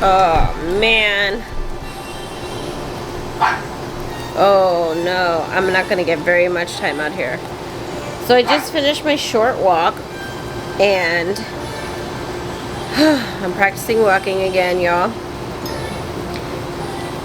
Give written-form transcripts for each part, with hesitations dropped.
Oh man. Oh no, I'm not gonna get very much time out here. So I just finished my short walk and I'm practicing walking again, y'all.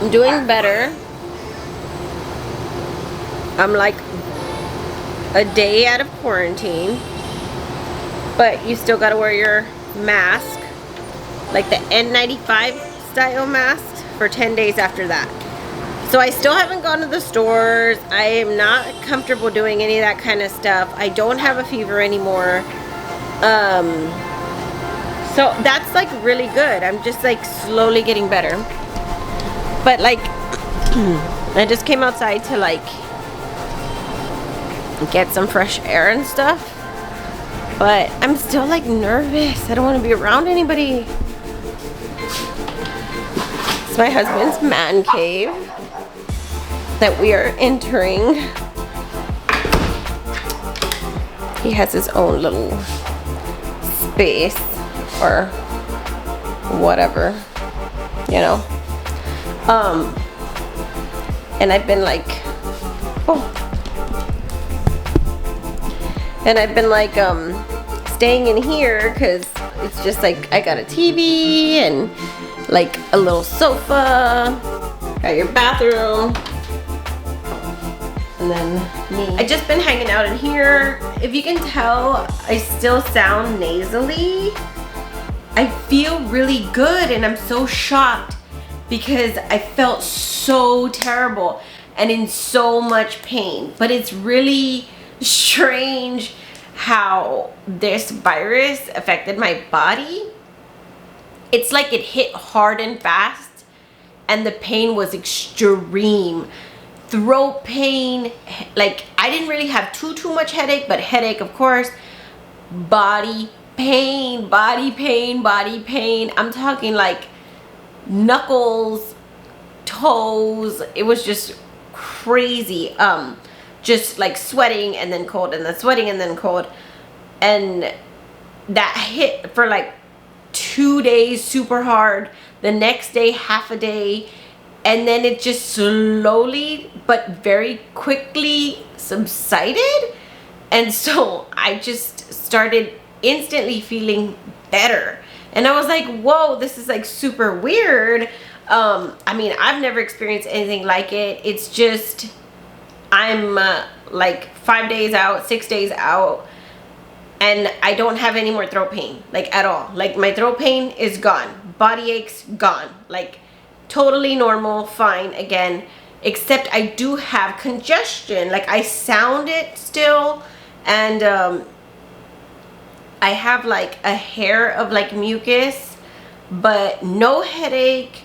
I'm doing better. I'm like a day out of quarantine, but you still gotta wear your mask, like the N95 style mask, for 10 days after that. So I still haven't gone to the stores. I am not comfortable doing any of that kind of stuff. I don't have a fever anymore. So that's like really good. I'm just like slowly getting better. But like, I just came outside to like get some fresh air and stuff. But I'm still like nervous. I don't want to be around anybody. It's my husband's man cave that we are entering. He has his own little space or whatever, you know. And I've been like, staying in here because it's just like I got a TV and like a little sofa, got your bathroom, and then me. I just been hanging out in here. If you can tell, I still sound nasally. I feel really good and I'm so shocked because I felt so terrible and in so much pain. But it's really strange how this virus affected my body. It's like it hit hard and fast and the pain was extreme. Throat pain, like I didn't really have too much headache, but headache of course. Body pain. I'm talking like knuckles, toes. It was just crazy. Just like sweating and then cold and then sweating and then cold. And that hit for like 2 days super hard. The next day, half a day. And then it just slowly but very quickly subsided. And so I just started instantly feeling better. And I was like, whoa, this is like super weird. I mean, I've never experienced anything like it. It's just, I'm like 5 days out, 6 days out, and I don't have any more throat pain, like at all. Like my throat pain is gone. Body aches, gone. Like totally normal, fine again, except I do have congestion. Like I sound it still, and I have like a hair of like mucus, but no headache.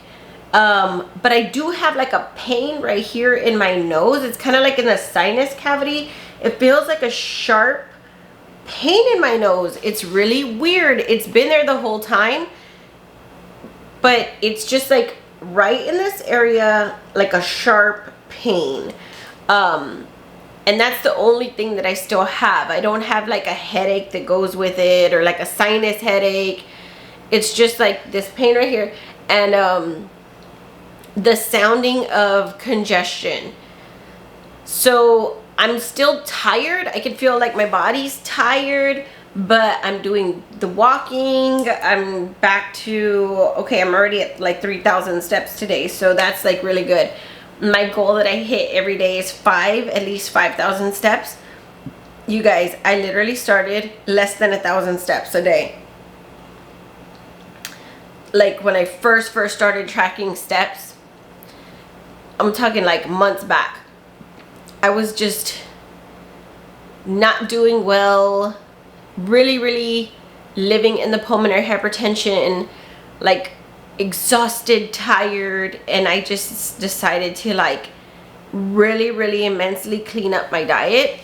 But I do have like a pain right here in my nose. It's kind of like in the sinus cavity. It feels like a sharp pain in my nose. It's really weird. It's been there the whole time, but it's just like right in this area, like a sharp pain. And that's the only thing that I still have. I don't have like a headache that goes with it or like a sinus headache. It's just like this pain right here. And the sounding of congestion. So I'm still tired. I can feel like my body's tired, but I'm doing the walking. I'm back to, okay, I'm already at like 3,000 steps today. So that's like really good. My goal that I hit every day is at least 5,000 steps. You guys, I literally started less than 1,000 steps a day. Like when I first started tracking steps, I'm talking like months back, I was just not doing well, really living in the pulmonary hypertension, like exhausted, tired, and I just decided to like really immensely clean up my diet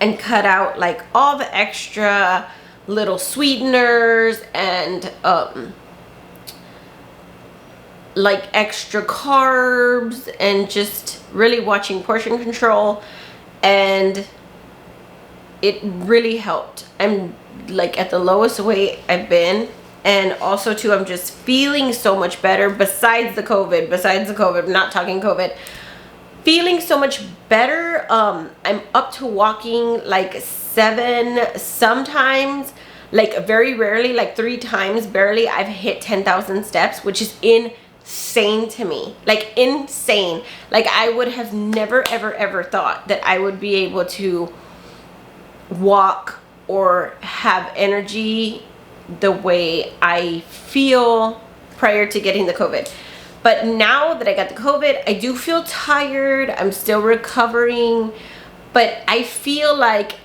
and cut out like all the extra little sweeteners and like extra carbs, and just really watching portion control, and it really helped. I'm like at the lowest weight I've been And also too, I'm just feeling so much better besides the COVID, I'm not talking COVID. Feeling so much better. I'm up to walking like 7, sometimes like very rarely, like 3 times barely I've hit 10,000 steps, which is insane to me. Like insane. Like I would have never ever thought that I would be able to walk or have energy the way I feel prior to getting the COVID. But now that I got the COVID, I do feel tired. I'm still recovering, but I feel like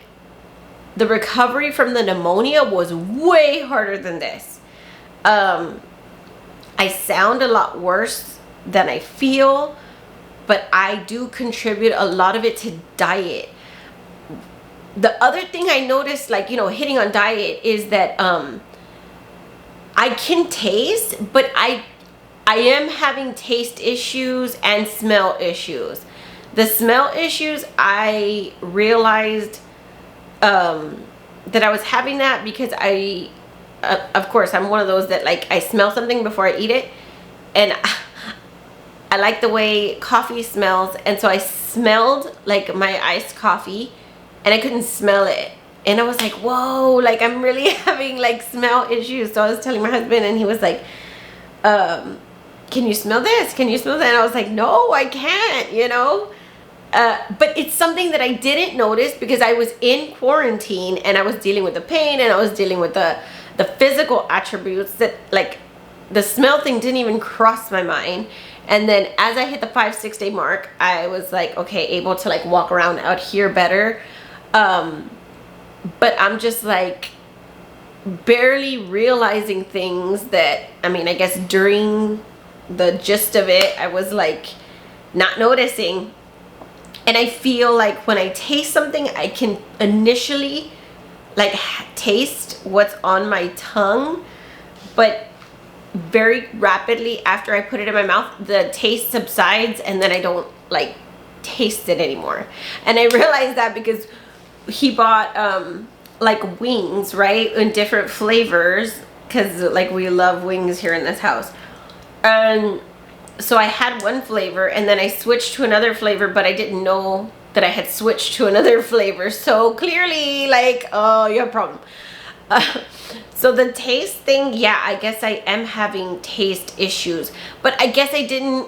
the recovery from the pneumonia was way harder than this. I sound a lot worse than I feel, but I do contribute a lot of it to diet. The other thing I noticed, like, you know, hitting on diet is that I can taste, but I am having taste issues and smell issues. The smell issues, I realized that I was having that because of course, I'm one of those that, like, I smell something before I eat it. And I like the way coffee smells. And so I smelled, like, my iced coffee and I couldn't smell it. And I was like, whoa, like, I'm really having, like, smell issues. So I was telling my husband and he was like, can you smell this? Can you smell that? And I was like, no, I can't, you know? But it's something that I didn't notice because I was in quarantine and I was dealing with the pain and I was dealing with the physical attributes that, like, the smell thing didn't even cross my mind. And then as I hit the 5-6 day mark, I was like, okay, able to, like, walk around out here better. But I'm just, like, barely realizing things that, I mean, I guess during the gist of it, I was, like, not noticing. And I feel like when I taste something, I can initially, like, taste what's on my tongue, but very rapidly after I put it in my mouth, the taste subsides and then I don't, like, taste it anymore. And I realized that because he bought like wings, right, in different flavors, because, like, we love wings here in this house. And so I had one flavor and then I switched to another flavor, but I didn't know that I had switched to another flavor. So clearly, like, oh, you have a problem. So the taste thing, yeah, I guess I am having taste issues, but I guess I didn't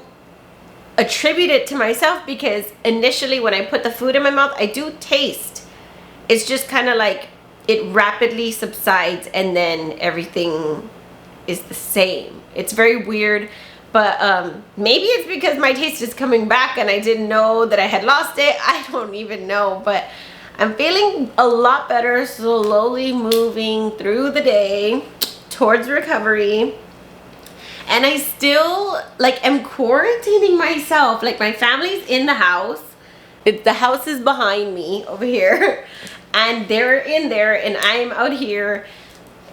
attribute it to myself because initially when I put the food in my mouth, I do taste. It's just kind of like it rapidly subsides and then everything is the same. It's very weird, but maybe it's because my taste is coming back and I didn't know that I had lost it. I don't even know, but I'm feeling a lot better, slowly moving through the day towards recovery. And I still, like, am quarantining myself. Like, my family's in the house. The house is behind me over here. And they're in there and I'm out here.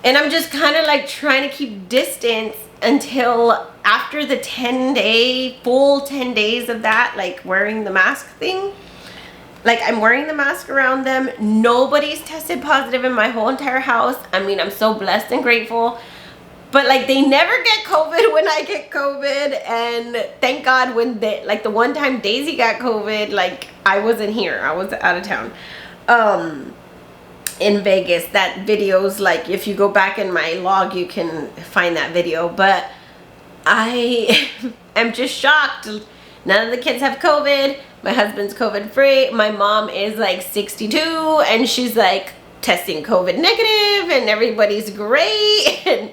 And I'm just kind of, like, trying to keep distance until after the full 10 days of that, like, wearing the mask thing. Like, I'm wearing the mask around them. Nobody's tested positive in my whole entire house. I mean, I'm so blessed and grateful. But, like, they never get COVID when I get COVID. And thank God when they, like, the one time Daisy got COVID, like, I wasn't here. I was out of town. In Vegas. That video's, like, if you go back in my log, you can find that video. But I am just shocked. None of the kids have COVID. My husband's COVID free. My mom is, like, 62 and she's, like, testing COVID negative and everybody's great. And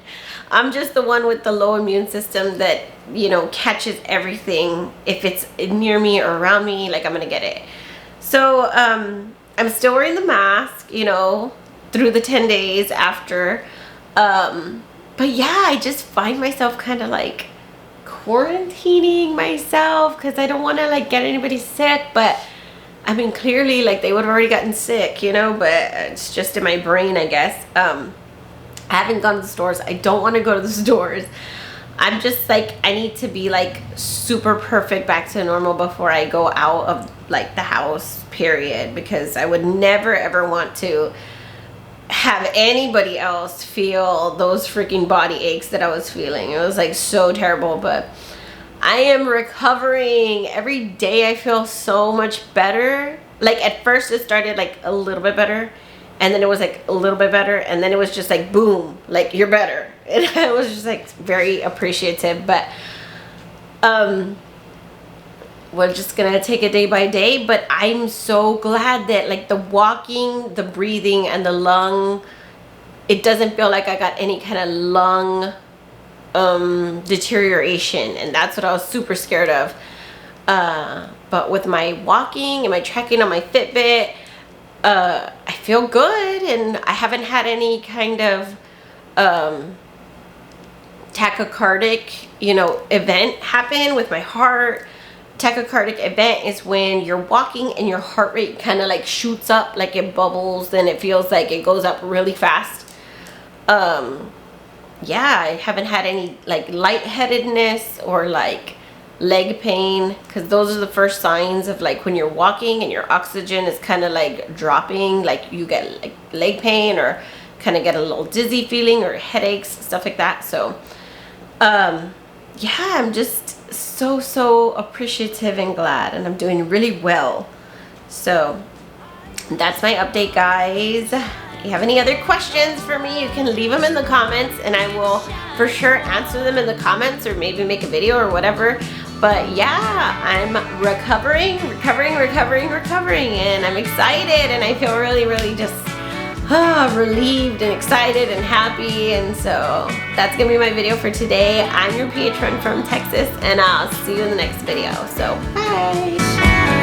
I'm just the one with the low immune system that, you know, catches everything. If it's near me or around me, like, I'm gonna get it. So I'm still wearing the mask, you know, through the 10 days after. But yeah, I just find myself kind of, like, quarantining myself because I don't want to, like, get anybody sick. But I mean, clearly, like, they would have already gotten sick, you know, but it's just in my brain, I guess. I haven't gone to the stores. I don't want to go to the stores. I'm just, like, I need to be, like, super perfect back to normal before I go out of, like, the house, period, because I would never ever want to have anybody else feel those freaking body aches that I was feeling. It was like so terrible, but I am recovering. Every day I feel so much better. Like at first it started like a little bit better, and then it was like a little bit better, and then it was just like boom, like you're better. And I was just like very appreciative, but we're just gonna take it day by day. But I'm so glad that like the walking, the breathing, and the lung, it doesn't feel like I got any kind of lung deterioration, and that's what I was super scared of. But with my walking and my tracking on my Fitbit, I feel good, and I haven't had any kind of tachycardic, you know, event happen with my heart. Tachycardic event is when you're walking and your heart rate kind of like shoots up, like it bubbles, and it feels like it goes up really fast. Yeah, I haven't had any like lightheadedness or like leg pain, because those are the first signs of like when you're walking and your oxygen is kind of like dropping, like you get like leg pain or kind of get a little dizzy feeling or headaches, stuff like that. So yeah, I'm just so appreciative and glad, and I'm doing really well. So that's my update, guys. If you have any other questions for me, you can leave them in the comments, and I will for sure answer them in the comments, or maybe make a video or whatever. But yeah, I'm recovering, and I'm excited, and I feel really just relieved and excited and happy. And so that's gonna be my video for today. I'm your patron from Texas, and I'll see you in the next video. So bye.